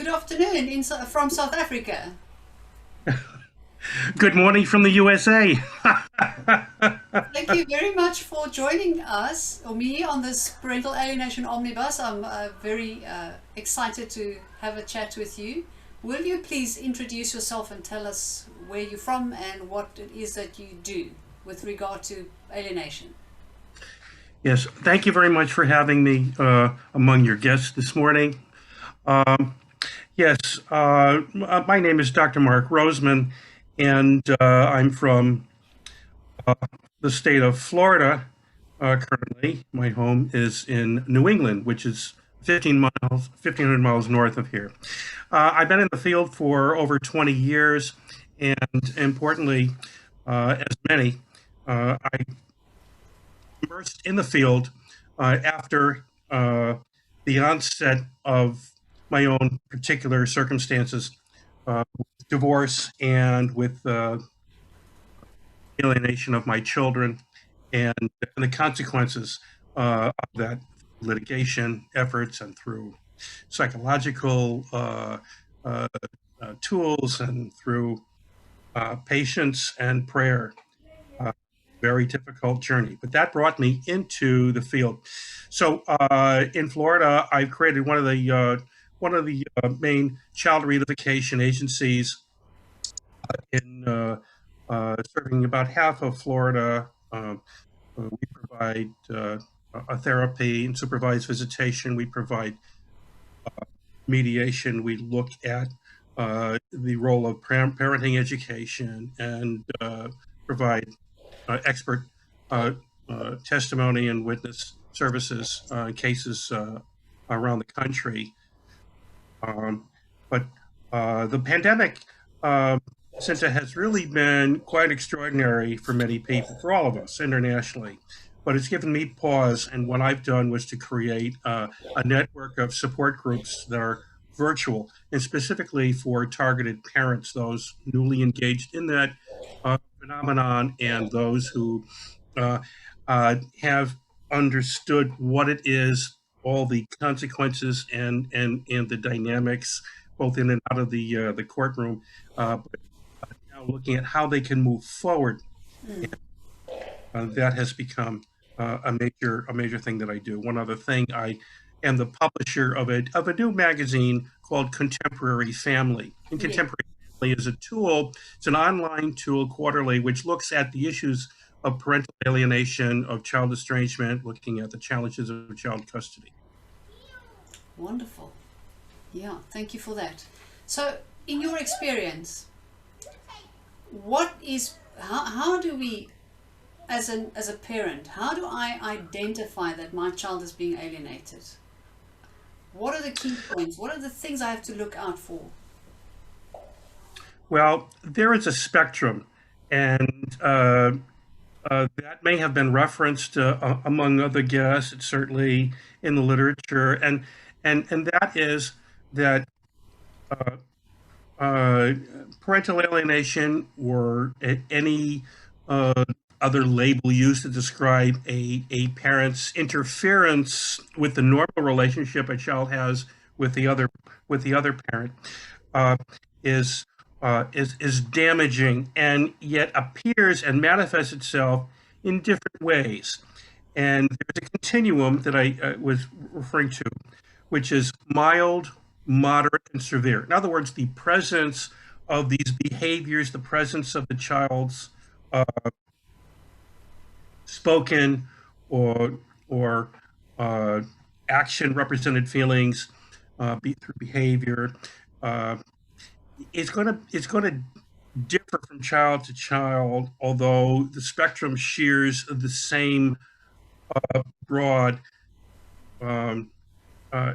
Good afternoon from South Africa. Good morning from the USA. Thank you very much for joining us or me on this Parental Alienation Omnibus. I'm very excited to have a chat with you. Will you please introduce yourself and tell us where you're from and what it is that you do with regard to alienation? Yes, thank you very much for having me among your guests this morning. Um, yes, my name is Dr. Mark Roseman, and I'm from the state of Florida. Currently, my home is in New England, which is 1,500 miles north of here. I've been in the field for over 20 years, and importantly, as many, I immersed in the field after the onset of my own particular circumstances, with divorce and with alienation of my children, and the consequences of that litigation efforts and through psychological uh, tools and through patience and prayer. Uh, Very difficult journey, but that brought me into the field. So in Florida, I've created one of the main child reunification agencies in serving about half of Florida. We provide a therapy and supervised visitation. We provide mediation. We look at the role of parenting education and provide expert uh, testimony and witness services cases around the country. Um, but the pandemic, um, Sinta, has really been quite extraordinary for many people, for all of us internationally. But it's given me pause, and what I've done was to create a network of support groups that are virtual and specifically for targeted parents, those newly engaged in that phenomenon, and those who uh, have understood what it is, all the consequences and the dynamics, both in and out of the courtroom, but now looking at how they can move forward. Mm. That has become a major thing that I do. One other thing, I am the publisher of a new magazine called Contemporary Family. And Yeah, Contemporary Family is a tool. It's an online tool quarterly which looks at the issues of parental alienation, of child estrangement, looking at the challenges of child custody. wonderful. Yeah, thank you for that. So, in your experience, how do we as a parent, how do I identify that my child is being alienated? What are the key points? What are the things I have to look out for? Well, there is a spectrum, and that may have been referenced among other guests, certainly in the literature, and that is that uh, uh, parental alienation or any uh, other label used to describe a parent's interference with the normal relationship a child has with the other parent uh, is is damaging, and yet appears and manifests itself in different ways. And there's a continuum that I was referring to, which is mild, moderate, and severe. In other words, the presence of these behaviors, the presence of the child's uh, spoken or uh, action represented feelings through behavior. Uh, it's going to differ from child to child, although the spectrum shares the same broad um, uh,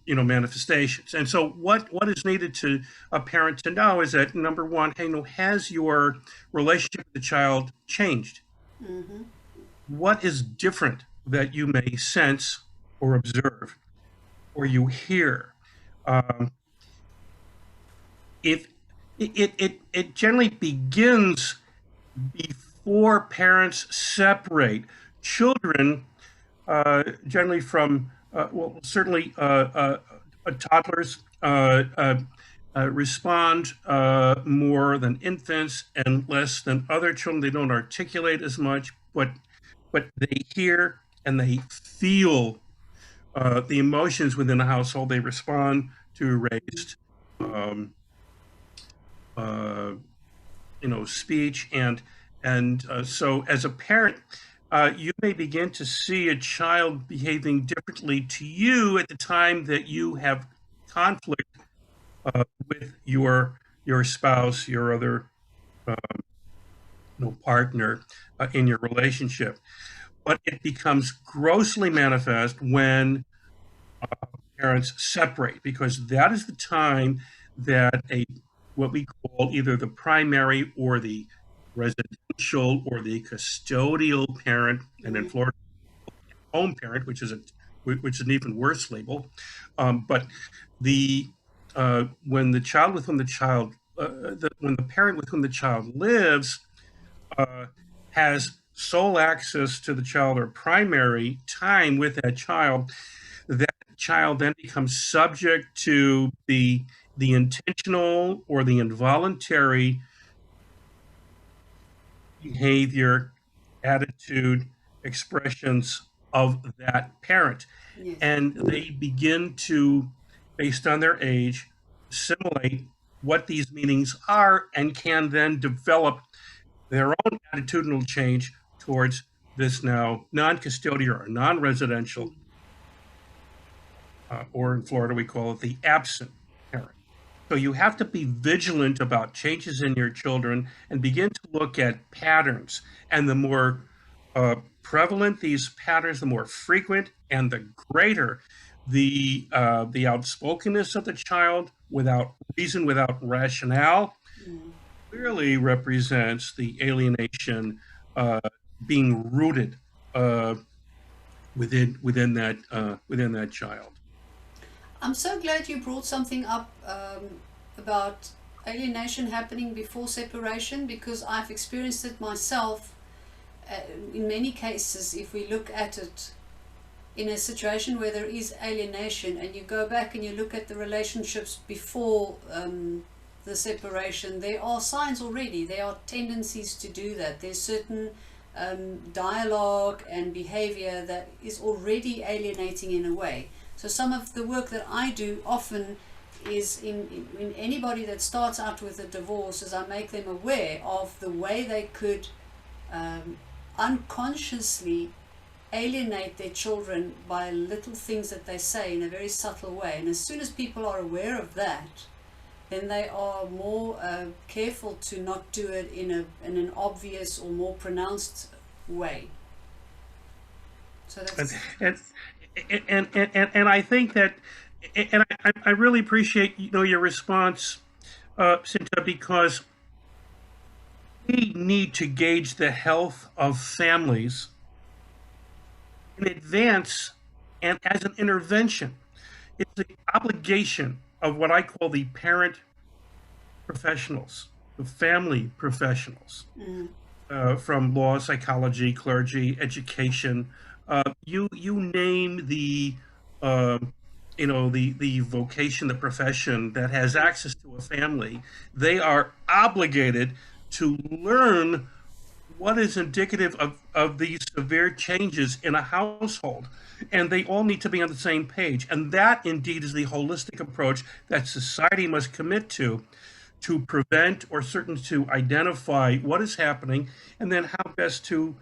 manifestations. And so, what is needed to a parent to know is that, number one, hey, no, has your relationship with the child changed? Mm-hmm. What is different that you may sense or observe or you hear? Um, if it generally begins before parents separate. Children, generally from, well, certainly toddlers respond more than infants and less than other children. They don't articulate as much, but they hear and they feel the emotions within the household. They respond to raised, um, uh, speech, and so as a parent, you may begin to see a child behaving differently to you at the time that you have conflict with your spouse, your other partner in your relationship. But it becomes grossly manifest when parents separate, because that is the time that what we call either the primary or the residential or the custodial parent, and in Florida, home parent, which is an even worse label. But the when the child with whom the child when the parent with whom the child lives uh, has sole access to the child or primary time with that child then becomes subject to the intentional or the involuntary behavior, attitude, expressions of that parent. Yes. And they begin to, based on their age, assimilate what these meanings are and can then develop their own attitudinal change towards this now non-custodial or non-residential, or in Florida we call it the absent parent. So you have to be vigilant about changes in your children and begin to look at patterns. And the more prevalent these patterns, the more frequent and the greater the outspokenness of the child without reason, without rationale, clearly represents the alienation being rooted within that child. I'm so glad you brought something up about alienation happening before separation, because I've experienced it myself in many cases. If we look at it in a situation where there is alienation and you go back and you look at the relationships before the separation, there are signs already, there are tendencies to do that. There's certain dialogue and behavior that is already alienating in a way. So some of the work that I do often is in anybody that starts out with a divorce, is I make them aware of the way they could unconsciously alienate their children by little things that they say in a very subtle way. And as soon as people are aware of that, then they are more careful to not do it in an obvious or more pronounced way. So that's And I think that, and I really appreciate your response, Sinta, because we need to gauge the health of families in advance and as an intervention. It's the obligation of what I call the parent professionals, the family professionals, from law, psychology, clergy, education. You name the vocation, the profession that has access to a family. They are obligated to learn what is indicative of these severe changes in a household. And they all need to be on the same page. And that indeed is the holistic approach that society must commit to prevent or certain to identify what is happening, and then how best to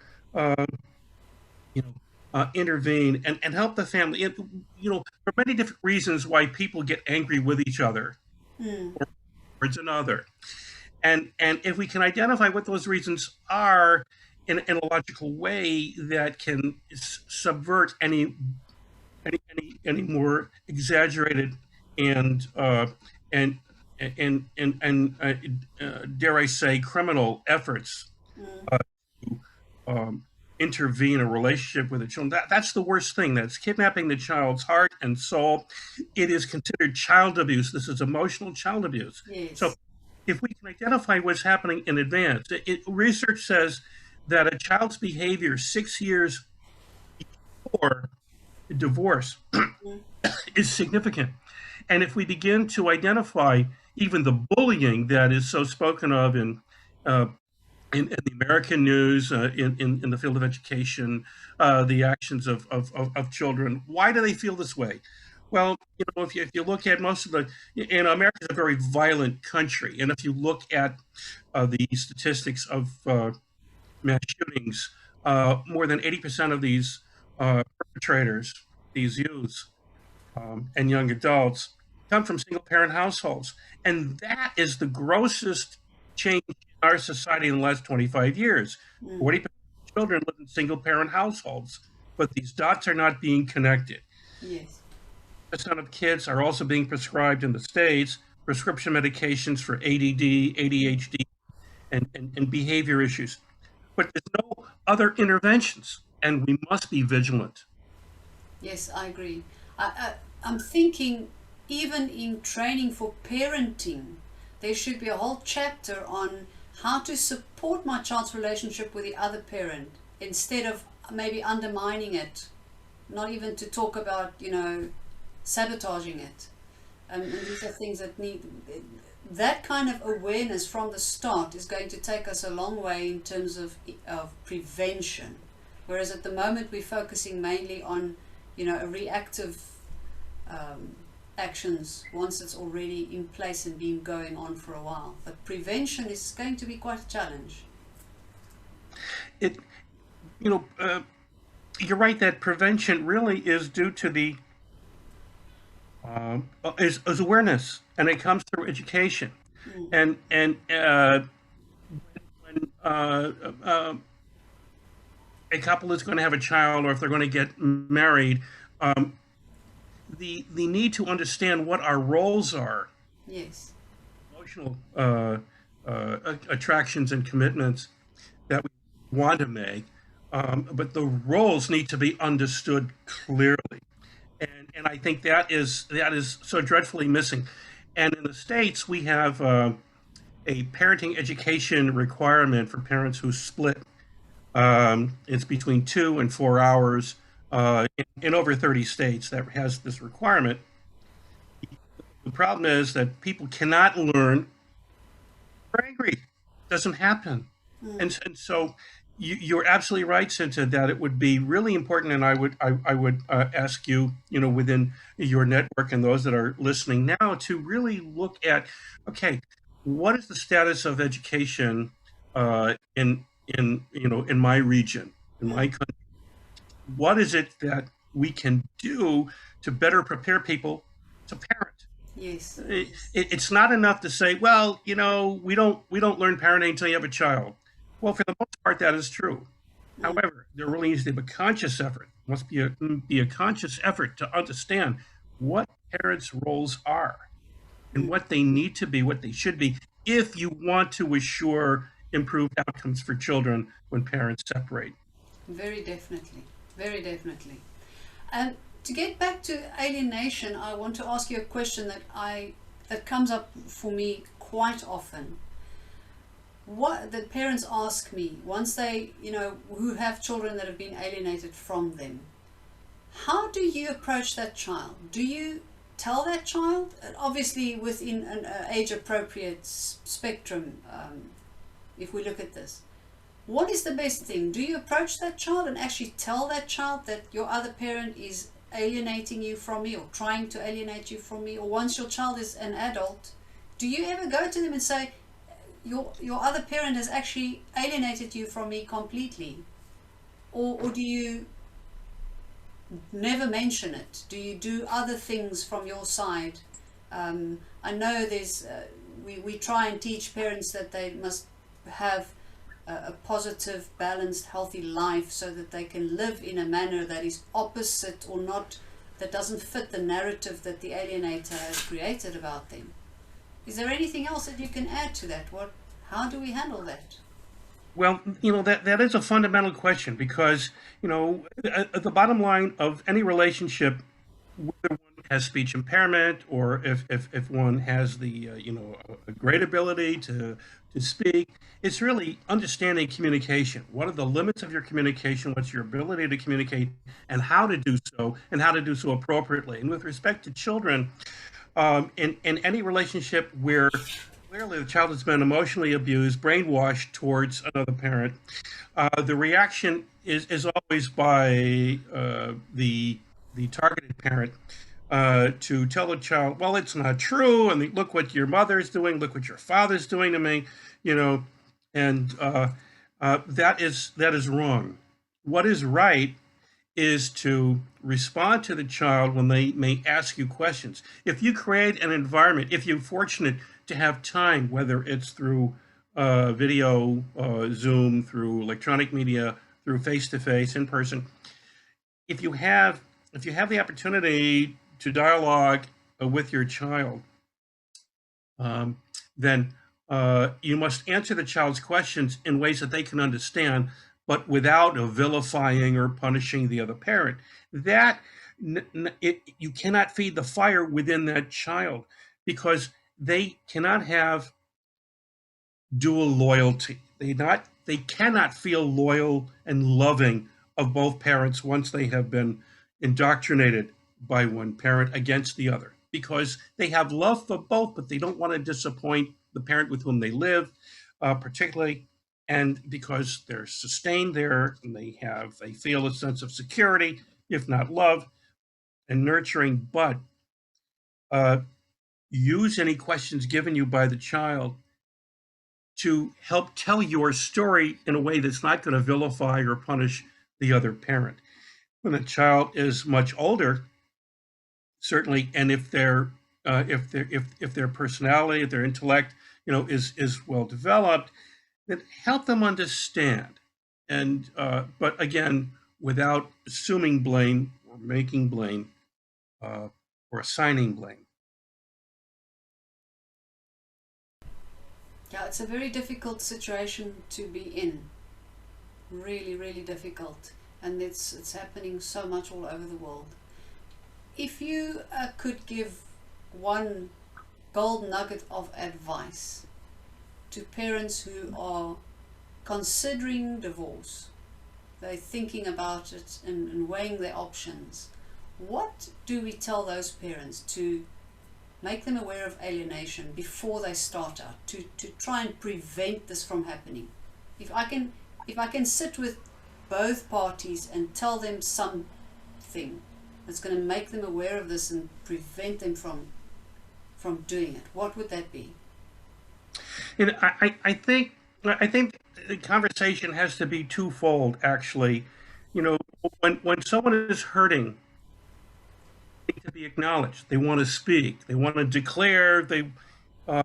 intervene and help the family. For many different reasons why people get angry with each other or towards another. And if we can identify what those reasons are in a logical way that can subvert any more exaggerated and and dare I say criminal efforts to intervene in a relationship with a child. That's the worst thing. That's kidnapping the child's heart and soul. It is considered child abuse. This is emotional child abuse. yes. So if we can identify what's happening in advance, research says that a child's behavior 6 years before divorce is significant. And if we begin to identify even the bullying that is so spoken of uh, in the American news, in the field of education, the actions of children. Why do they feel this way? Well, if you look at most of America is a very violent country, and if you look at the statistics of mass shootings, more than 80% of these perpetrators, these youths, and young adults come from single parent households. And that is the grossest change in our society in the last 25 years. 40% of children live in single parent households, but these dots are not being connected. Yes. Percent of kids are also being prescribed in the States prescription medications for ADD, ADHD, and behavior issues. But there's no other interventions, and we must be vigilant. Yes, I agree. I'm thinking even in training for parenting, there should be a whole chapter on how to support my child's relationship with the other parent instead of maybe undermining it, not even to talk about, sabotaging it. And these are things that need that kind of awareness from the start is going to take us a long way in terms of prevention. Whereas at the moment we're focusing mainly on, a reactive actions once it's already in place and been going on for a while. But prevention is going to be quite a challenge. You're right that prevention really is due to the is awareness, and it comes through education. And when a couple is going to have a child, or if they're going to get married, the need to understand what our roles are, Yes. emotional attractions and commitments that we want to make, but the roles need to be understood clearly. And I think that is so dreadfully missing. And in the States, we have a parenting education requirement for parents who split. It's between 2 and 4 hours in over 30 states that has this requirement. The problem is that people cannot learn. They're angry. It doesn't happen. And so you're absolutely right, Sinta, that it would be really important, and I would ask you, within your network and those that are listening now, to really look at, okay, what is the status of education in my region, in my country? What is it that we can do to better prepare people to parent? Yes. It's not enough to say, well, we don't learn parenting until you have a child. Well, for the most part, that is true. However, there really needs to be a conscious effort. Must be a conscious effort to understand what parents' roles are and what they need to be, what they should be, if you want to assure improved outcomes for children when parents separate. Very definitely. Very definitely. And to get back to alienation, I want to ask you a question that comes up for me quite often. What the parents ask me once they, who have children that have been alienated from them, how do you approach that child? Do you tell that child, obviously within an age appropriate spectrum, if we look at this, what is the best thing? Do you approach that child and actually tell that child that your other parent is alienating you from me, or trying to alienate you from me? Or once your child is an adult, do you ever go to them and say, your other parent has actually alienated you from me completely? Or do you never mention it? Do you do other things from your side? I know there's we try and teach parents that they must have a positive, balanced, healthy life so that they can live in a manner that is opposite, or not, that doesn't fit the narrative that the alienator has created about them. Is there anything else that you can add to that? How do we handle that? Well, that is a fundamental question, because, the bottom line of any relationship, whether one has speech impairment, or if one has the, a great ability to speak, it's really understanding communication. What are the limits of your communication? What's your ability to communicate, and how to do so appropriately? And with respect to children, in any relationship where clearly the child has been emotionally abused, brainwashed towards another parent, the reaction is always by the targeted parent to tell the child, well, it's not true, and look what your mother's doing, look what your father's doing to me, you know, and that is wrong. What is right is to respond to the child when they may ask you questions. If you create an environment, if you're fortunate to have time, whether it's through video, Zoom, through electronic media, through face-to-face, in person, if you have the opportunity to dialogue with your child, then you must answer the child's questions in ways that they can understand, but without vilifying or punishing the other parent. That you cannot feed the fire within that child, because they cannot have dual loyalty. They cannot feel loyal and loving of both parents once they have been indoctrinated by one parent against the other, because they have love for both, but they don't want to disappoint the parent with whom they live, particularly, and because they're sustained there and they feel a sense of security, if not love and nurturing. But use any questions given you by the child to help tell your story in a way that's not going to vilify or punish the other parent. When a child is much older, certainly, and if their personality, if their intellect, is well developed, then help them understand. And but again, without assuming blame or making blame or assigning blame. Yeah, it's a very difficult situation to be in. Really, really difficult. And it's happening so much all over the world. If you could give one gold nugget of advice to parents who are considering divorce, they're thinking about it and weighing their options, what do we tell those parents to make them aware of alienation before they start out, to try and prevent this from happening? If I can sit with both parties and tell them something that's going to make them aware of this and prevent them from doing it, what would that be? I think the conversation has to be twofold. Actually, when someone is hurting, they need to be acknowledged. They want to speak. They want to declare. Uh,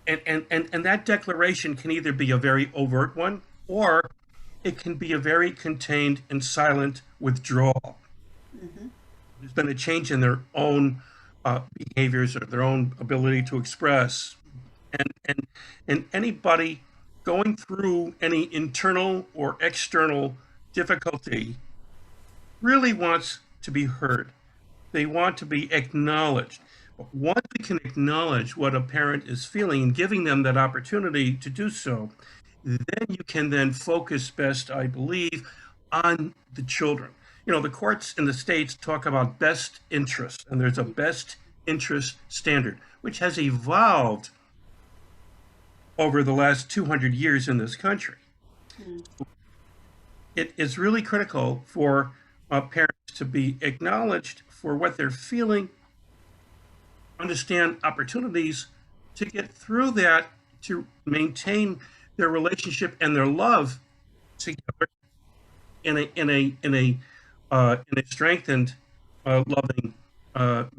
and that declaration can either be a very overt one, or it can be a very contained and silent withdrawal. Mm-hmm. There's been a change in their own behaviors or their own ability to express, and anybody going through any internal or external difficulty really wants to be heard. They want to be acknowledged. But once we can acknowledge what a parent is feeling and giving them that opportunity to do so, then you can then focus best, I believe, on the children. The courts in the states talk about best interest, and there's a best interest standard, which has evolved over the last 200 years in this country. Mm. It is really critical for parents to be acknowledged for what they're feeling, understand opportunities to get through that, to maintain their relationship and their love together in a strengthened, loving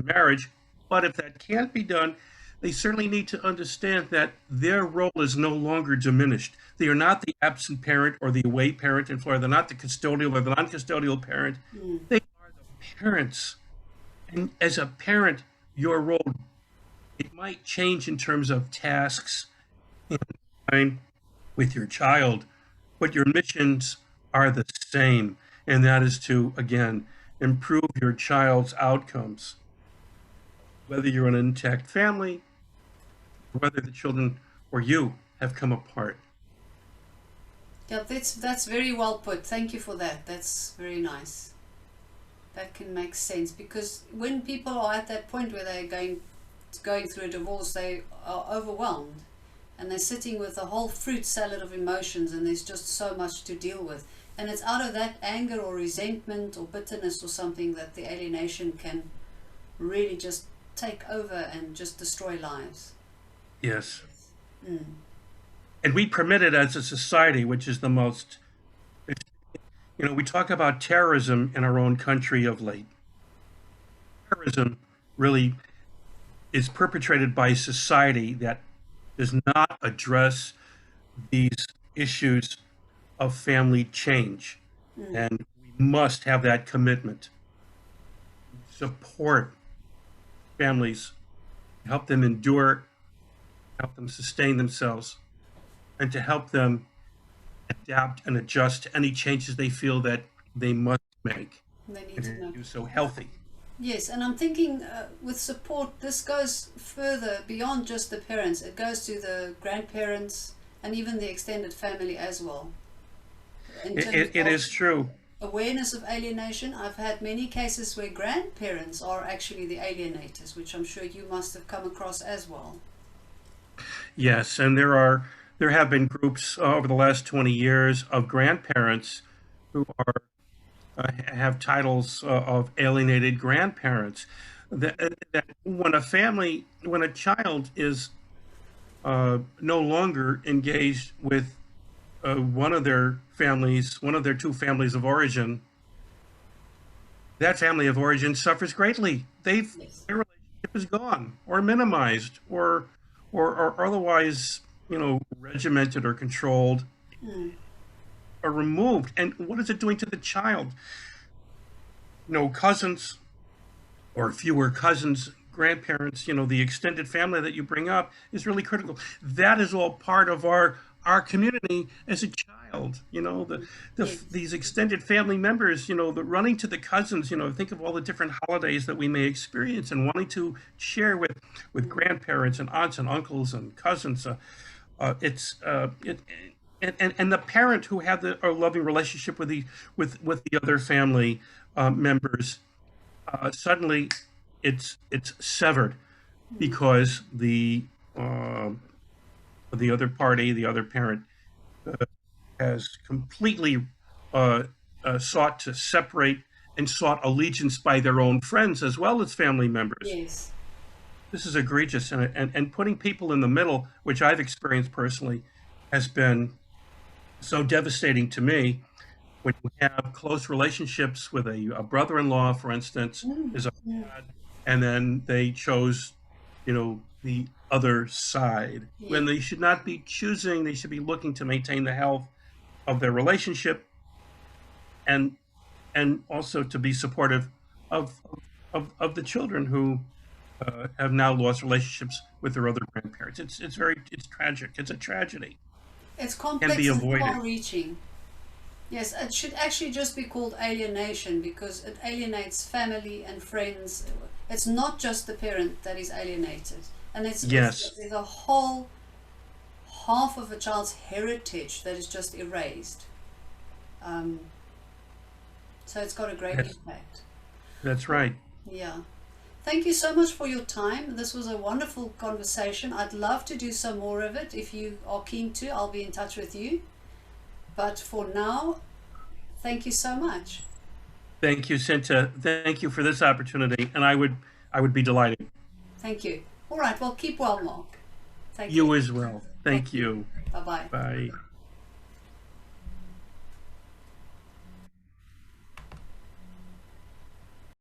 marriage. But if that can't be done, they certainly need to understand that their role is no longer diminished. They are not the absent parent or the away parent in Florida. They're not the custodial or the non-custodial parent. Mm. They are the parents. And as a parent, your role, it might change in terms of tasks and time with your child, but your missions are the same. And that is to, again, improve your child's outcomes, whether you're an intact family, whether the children or you have come apart. Yeah, that's very well put. Thank you for that. That's very nice. That can make sense, because when people are at that point where they're going going through a divorce, they are overwhelmed and they're sitting with a whole fruit salad of emotions, and there's just so much to deal with. And it's out of that anger or resentment or bitterness or something that the alienation can really just take over and just destroy lives. Yes. And we permit it as a society, which is the most, we talk about terrorism in our own country of late. Terrorism really is perpetrated by society that does not address these issues of family change. And we must have that commitment. Support families, help them endure, help them sustain themselves, and to help them adapt and adjust to any changes they feel that they must make. They need to know. Do so healthy. Yes, and I'm thinking with support, this goes further beyond just the parents. It goes to the grandparents and even the extended family as well. It is true. Awareness of alienation. I've had many cases where grandparents are actually the alienators, which I'm sure you must have come across as well. Yes, and there have been groups over the last 20 years of grandparents who are have titles of alienated grandparents. That when a child is no longer engaged with one of their two families of origin, that family of origin suffers greatly. Their relationship is gone or minimized or otherwise, regimented or controlled or removed. And what is it doing to the child? Cousins or fewer cousins, grandparents, the extended family that you bring up is really critical. That is all part of our community as a child. These extended family members, the running to the cousins, think of all the different holidays that we may experience and wanting to share with grandparents and aunts and uncles and cousins. And the parent who had a loving relationship with the other family members, suddenly it's severed because the other party, the other parent, has completely sought to separate and sought allegiance by their own friends as well as family members. Yes. This is egregious, and putting people in the middle, which I've experienced personally, has been so devastating to me. When you have close relationships with a brother-in-law, for instance, is a dad, and then they chose, the other side, when they should not be choosing. They should be looking to maintain the health of their relationship, and also to be supportive of the children who have now lost relationships with their other grandparents. It's tragic. It's a tragedy. It's complex Can be and avoided. far-reaching. Yes, it should actually just be called alienation because it alienates family and friends. It's not just the parent that is alienated. And there's a whole half of a child's heritage that is just erased. So it's got a great impact. That's right. Yeah. Thank you so much for your time. This was a wonderful conversation. I'd love to do some more of it. If you are keen to, I'll be in touch with you. But for now, thank you so much. Thank you, Sinta. Thank you for this opportunity, and I would be delighted. Thank you. All right, well, keep well, Mark. Thank you. You as well. Thank you. Bye-bye. Bye.